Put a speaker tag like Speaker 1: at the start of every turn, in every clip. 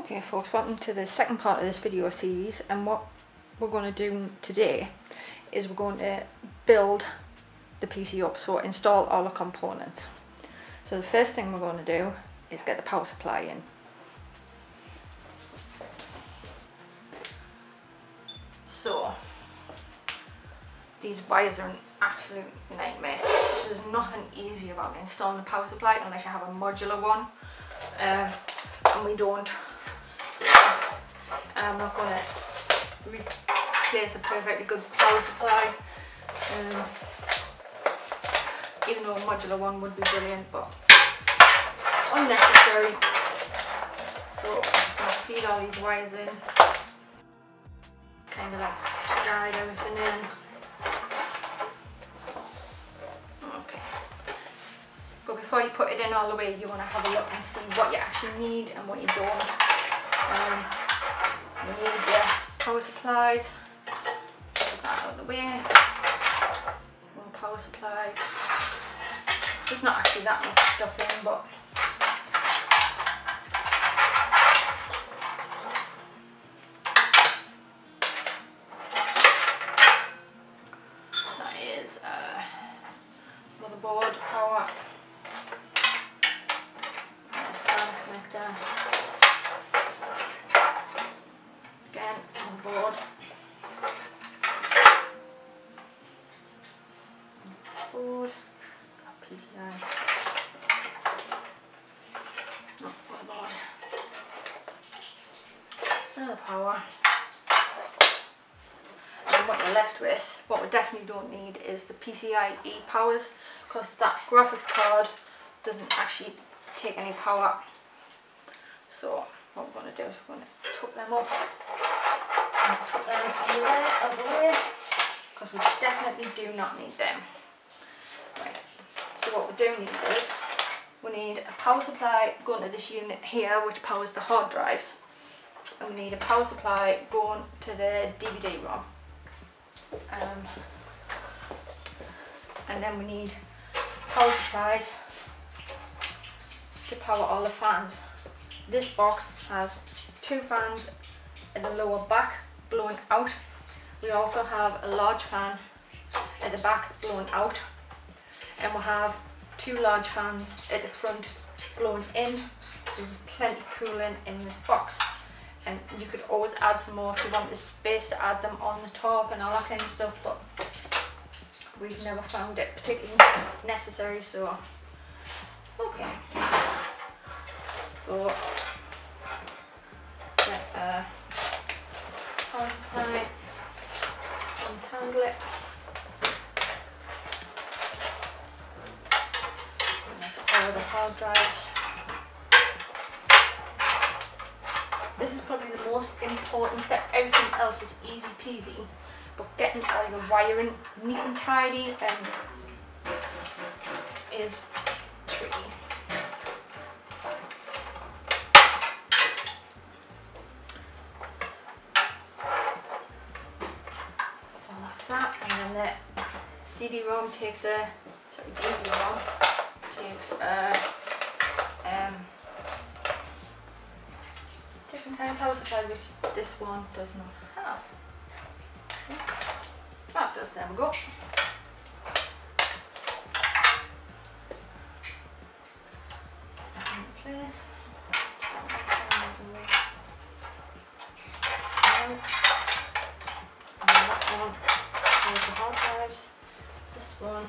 Speaker 1: Okay folks, welcome to the second part of this video series, and what we're going to do today is we're going to build the PC up, so install all the components. So the first thing we're going to do is get the power supply in. So these wires are an absolute nightmare. There's nothing easy about installing a power supply unless you have a modular one, and we don't. I'm not going to replace a perfectly good power supply, even though a modular one would be brilliant, but unnecessary. So I'm just going to feed all these wires in, kind of like guide everything in. Okay, but before you put it in all the way, you want to have a look and see what you actually need and what you don't. You need your power supplies. Put that out of the way. More power supplies. There's not actually that much stuff in, but that is motherboard, power, fan connector. Again, board, PCI, motherboard, another power, and what you're left with, what we definitely don't need, is the PCIe powers, because that graphics card doesn't actually take any power. So what we're going to do is we're going to tuck them up and put them out of the way, because we definitely do not need them. Right, so what we do need is we need a power supply going to this unit here, which powers the hard drives, and we need a power supply going to the DVD-ROM, and then we need power supplies to power all the fans. This box has two fans at the lower back blowing out. We also have a large fan at the back blowing out, and we'll have two large fans at the front blowing in, so there's plenty of cooling in this box. And you could always add some more if you want the space to add them on the top and all that kind of stuff, but we've never found it particularly necessary. So okay, so get power supply, untangle it, and that's all the hard drives. This is probably the most important step. Everything else is easy peasy, but getting all your wiring neat and tidy is tricky. So that's that, and then the CD-ROM takes a, sorry, DVD-ROM takes a different kind of power supply, which this one does not have. That does never go. In place. And that one has the hard drives. This one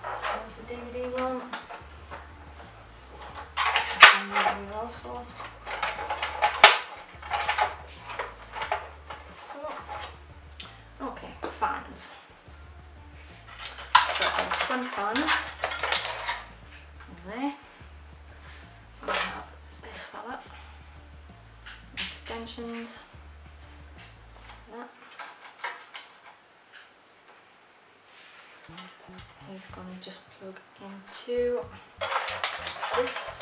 Speaker 1: has the DVD-ROM. And also, so okay, fans. So our front fans there. I have this fella, extensions, that. He's going to just plug into this.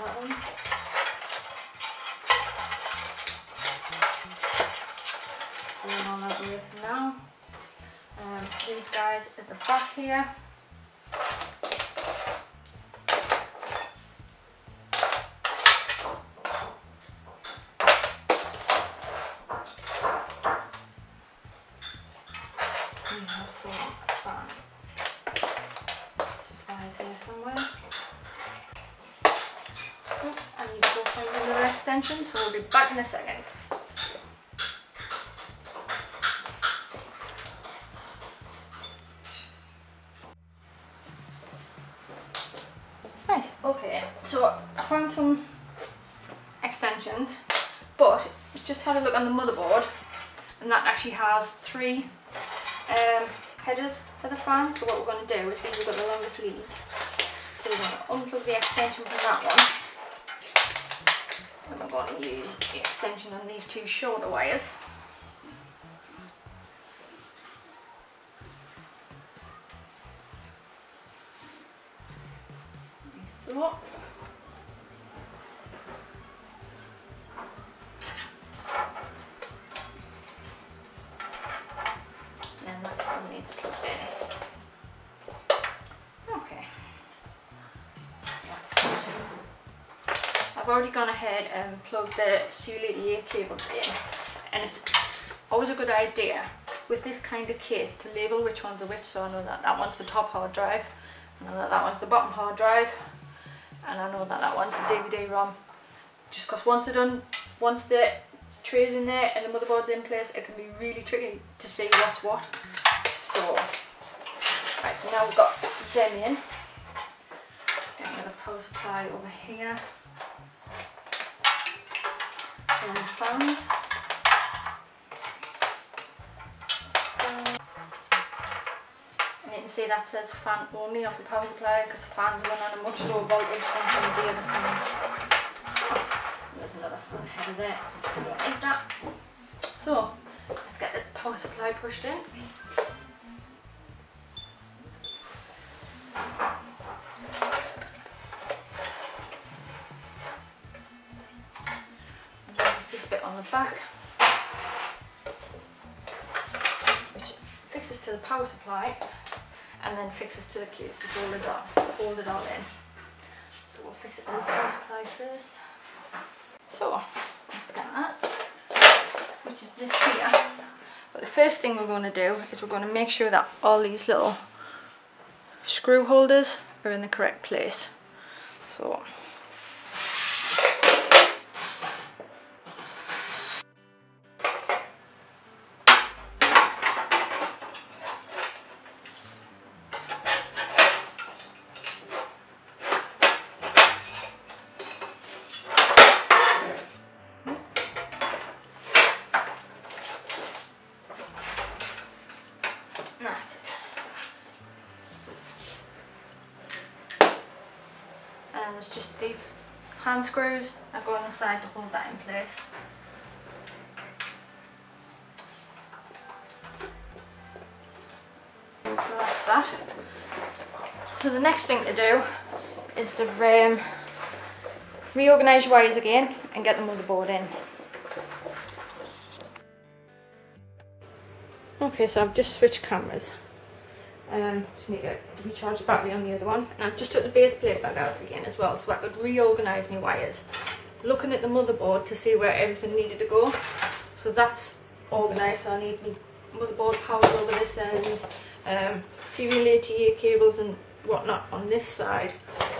Speaker 1: That one. these guys at the back here. We have some fan supplies here somewhere. I need to go find another extension, so we'll be back in a second. Right, okay, so I found some extensions, but just had a look on the motherboard, and that actually has 3 headers for the fan. So what we're going to do is, these have got the longest leads, so we're going to unplug the extension from that one, and we're going to use the extension on these 2 shorter wires. Like so. And that still needs plugged in. Okay. That's good. I've already gone ahead and plugged the CU88 cables in, and it's always a good idea with this kind of case to label which ones are which, so I know that that one's the top hard drive, I know that that one's the bottom hard drive, and I know that that one's the DVD-ROM. Just because once the tray's in there and the motherboard's in place, it can be really tricky to see what's what. So, right, so now we've got them in. Get another power supply over here. And the fans. And you can see that says fan only off the power supply, because the fans run on a much lower voltage than some of the other fans. There's another fan header there. I don't need that. So let's get the power supply pushed in. And there's this bit on the back, which fixes to the power supply and then fixes to the case to fold it all in. So we'll fix it to the power supply first. So let's get that, which is this here. But the first thing we're going to do is we're going to make sure that all these little screw holders are in the correct place. So that's it. And there's just these hand screws that go on the side to hold that in place. So that's that. So the next thing to do is to reorganise your wires again and get the motherboard in. Okay, so I've just switched cameras. Just need to recharge the battery on the other one, and I've just took the base plate back out again as well, so I could reorganise my wires. Looking at the motherboard to see where everything needed to go, so that's organised. So I need my motherboard powered over this end, serial ATA cables and whatnot on this side,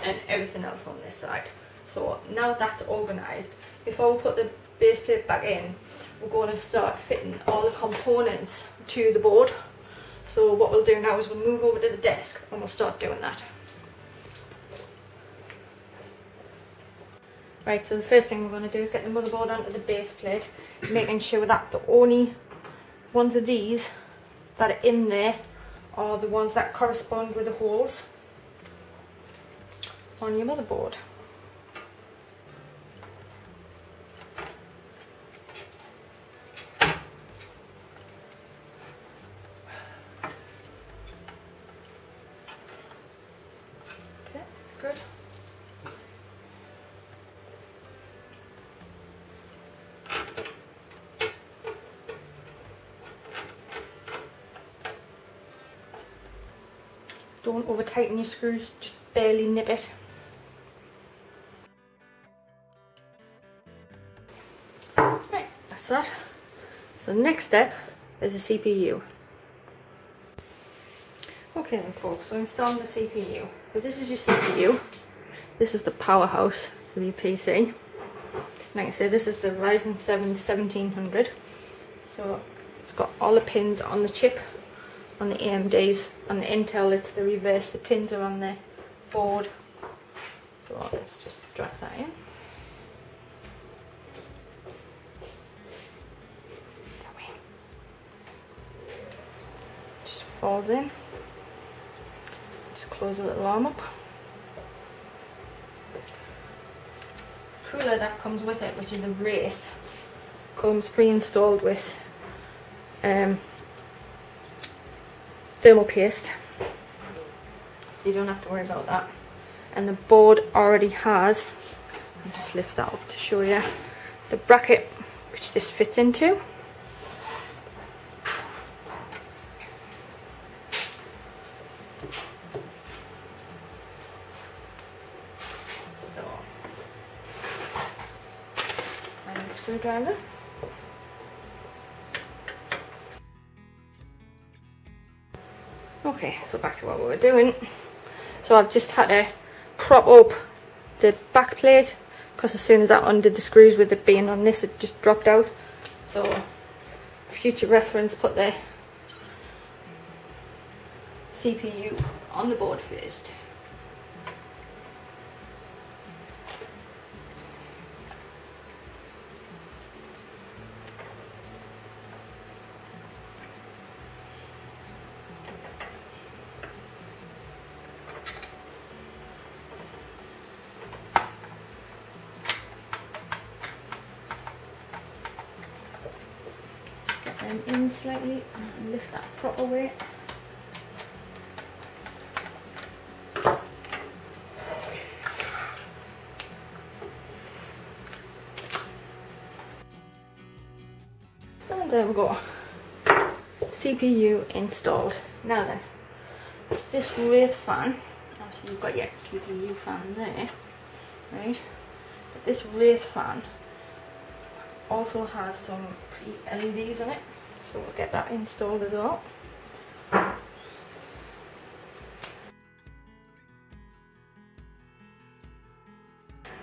Speaker 1: and everything else on this side. So now that's organised, before we put the base plate back in, we're going to start fitting all the components to the board. So what we'll do now is we'll move over to the desk and we'll start doing that. Right, so the first thing we're going to do is get the motherboard onto the base plate, making sure that the only ones of these that are in there are the ones that correspond with the holes on your motherboard. Good. Don't over tighten your screws, just barely nip it. Right, that's that. So the next step is the CPU. Okay then folks, so installing the CPU. So this is your CPU. This is the powerhouse of your PC. Like I said, this is the Ryzen 7 1700. So it's got all the pins on the chip. On the AMDs, on the Intel it's the reverse, the pins are on the board. So let's just drop that in. Just falls in. Just close the little arm up. Cooler that comes with it, which is the Wraith, comes pre-installed with thermal paste, so you don't have to worry about that. And the board already has, I'll just lift that up to show you, the bracket which this fits into. So, and a screwdriver. Okay, so back to what we were doing. So I've just had to prop up the back plate because as soon as I undid the screws with it being on this, it just dropped out. So future reference, put the CPU on the board first. Them in slightly and lift that proper weight. And there we go. CPU installed. Now then, this Wraith fan, obviously you've got your CPU fan there, right? But this Wraith fan also has some pretty LEDs on it, so we'll get that installed as well.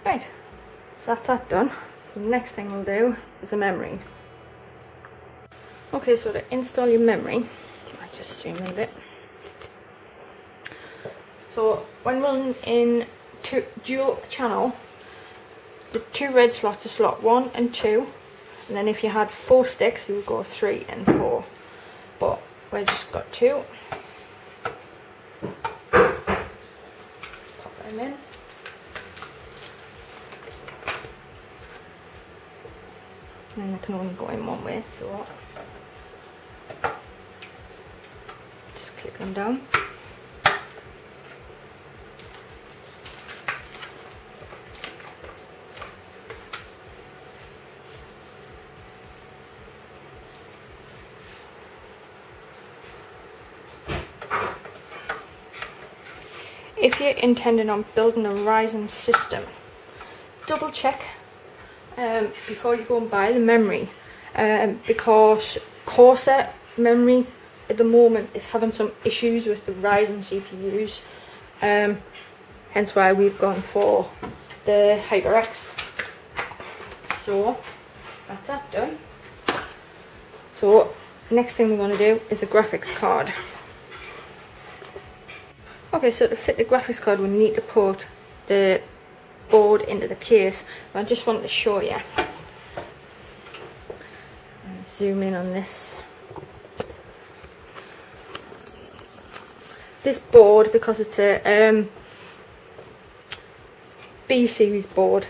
Speaker 1: Right, so that's that done. So the next thing we'll do is the memory. Okay, so to install your memory, I'll just zoom in a bit. So when running in dual channel, the two red slots are slot 1 and 2, and then if you had 4 sticks you would go 3 and 4, but we've just got 2. Pop them in. And they can only go in one way, so just click them down. If you're intending on building a Ryzen system, double check before you go and buy the memory, because Corsair memory at the moment is having some issues with the Ryzen CPUs, hence why we've gone for the HyperX. So that's that done. So next thing we're going to do is the graphics card. Okay, so to fit the graphics card we need to put the board into the case. I just wanted to show you. Zoom in on this. This board, because it's a B series board,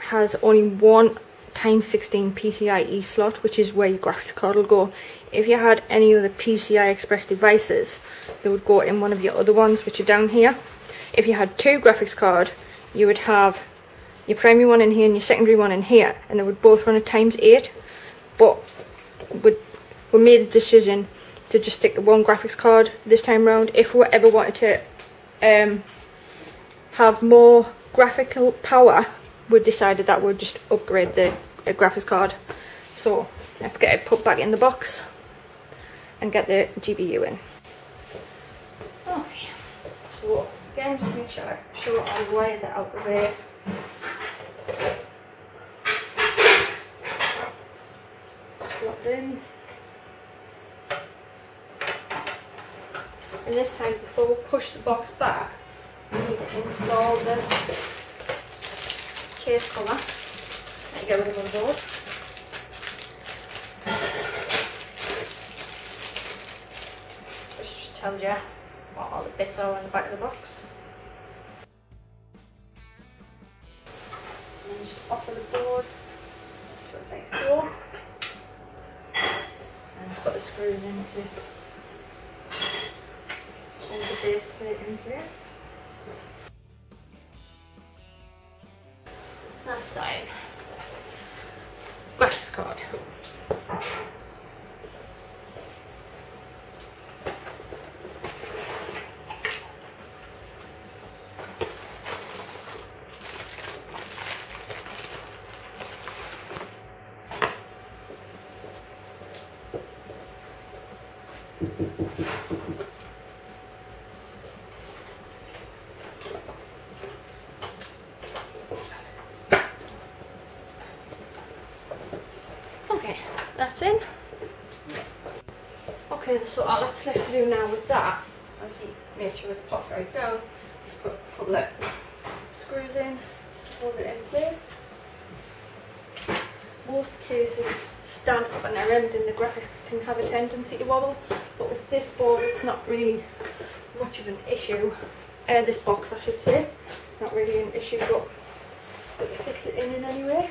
Speaker 1: has only one x16 PCIe slot, which is where your graphics card will go. If you had any other PCI Express devices, they would go in one of your other ones, which are down here. If you had 2 graphics cards, you would have your primary one in here and your secondary one in here, and they would both run at ×8. But we made a decision to just stick to one graphics card this time round. If we ever wanted to have more graphical power, we decided that we'd just upgrade the graphics card. So let's get it put back in the box and get the GPU in. Okay, so again, just make sure I show all the wires are out of the way. Slot in. And this time, before we push the box back, we need to install the case cover and get rid of the motherboard. This just tells you what all the bits are on the back of the box. And then just offer the board to it like so. And it's got the screws in to hold the base plate in place. That side. Graphics card. Okay, that's in. Okay, so all that's left to do now with that, obviously make sure it's popped right down, just put a couple of screws in, just to hold it in place. Most cases stand up on their end and the graphics can have a tendency to wobble, but with this board it's not really much of an issue. This box I should say, not really an issue, but you fix it in anyway.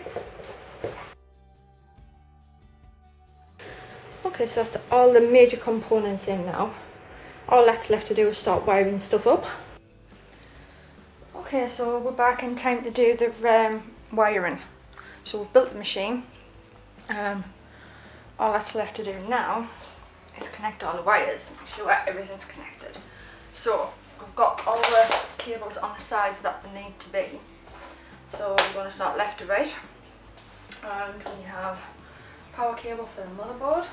Speaker 1: Okay, so that's all the major components in now. All that's left to do is start wiring stuff up. Okay, so we're back in time to do the wiring. So we've built the machine. All that's left to do now is connect all the wires, make sure everything's connected. So we've got all the cables on the sides that they need to be. So we're going to start left to right. And we have power cable for the motherboard.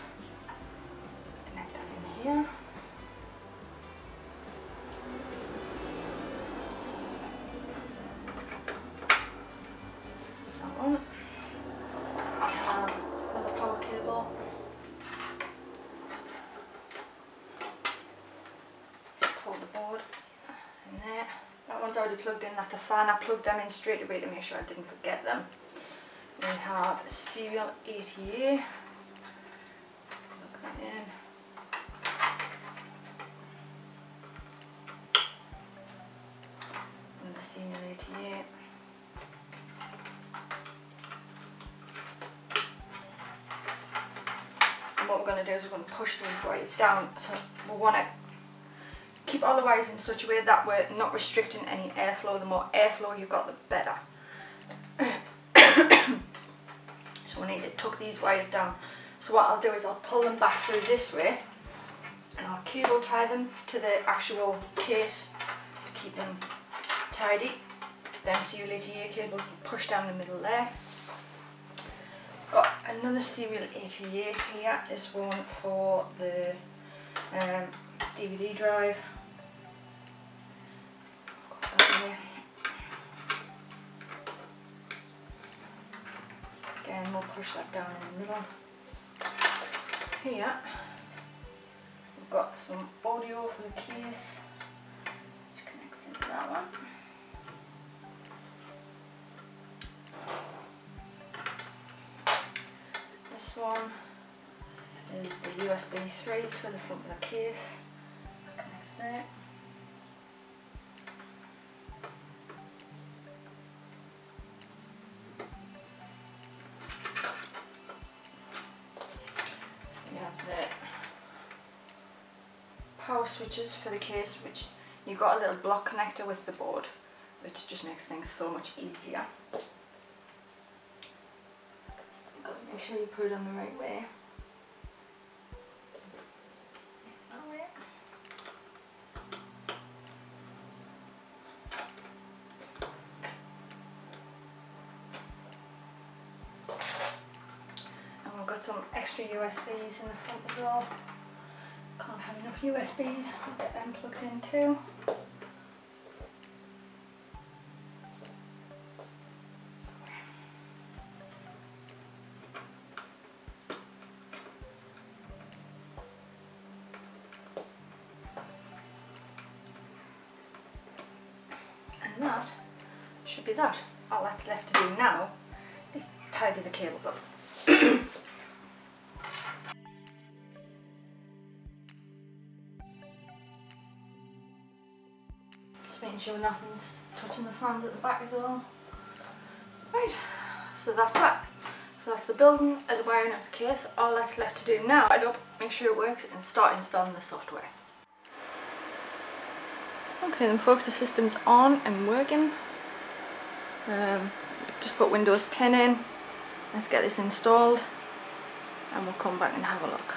Speaker 1: Connect that in here. That one. Another power cable. Just hold the board in there. That one's already plugged in, that's a fan. I plugged them in straight away to make sure I didn't forget them. We have serial ATA. Plug that in. And the serial ATA. And what we're going to do is we're going to push these wires down. So we want to keep all the wires in such a way that we're not restricting any airflow. The more airflow you've got, the better. So we need to tuck these wires down. So what I'll do is I'll pull them back through this way and I'll cable tie them to the actual case to keep them tidy. Then serial ATA cables will push down the middle there. Got another serial ATA here, this one for the DVD drive. Got that here. Again, we'll push that down in the middle. Here, we've got some audio for the case, which connects into that one. This one is the USB 3s for the front of the case. That connects there. We have the power switches for the case, which you've got a little block connector with the board, which just makes things so much easier. Make sure you put it on the right way. some extra USBs in the front as well. Can't have enough USBs, I'll get them plugged in too. And that should be that. All that's left to do now is tidy the cables up. Just making sure nothing's touching the fans at the back as well. Right, so that's that. So that's the building and the wiring of the case. All that's left to do now, up, make sure it works and start installing the software. Okay then folks, the system's on and working. Just put Windows 10 in. Let's get this installed and we'll come back and have a look.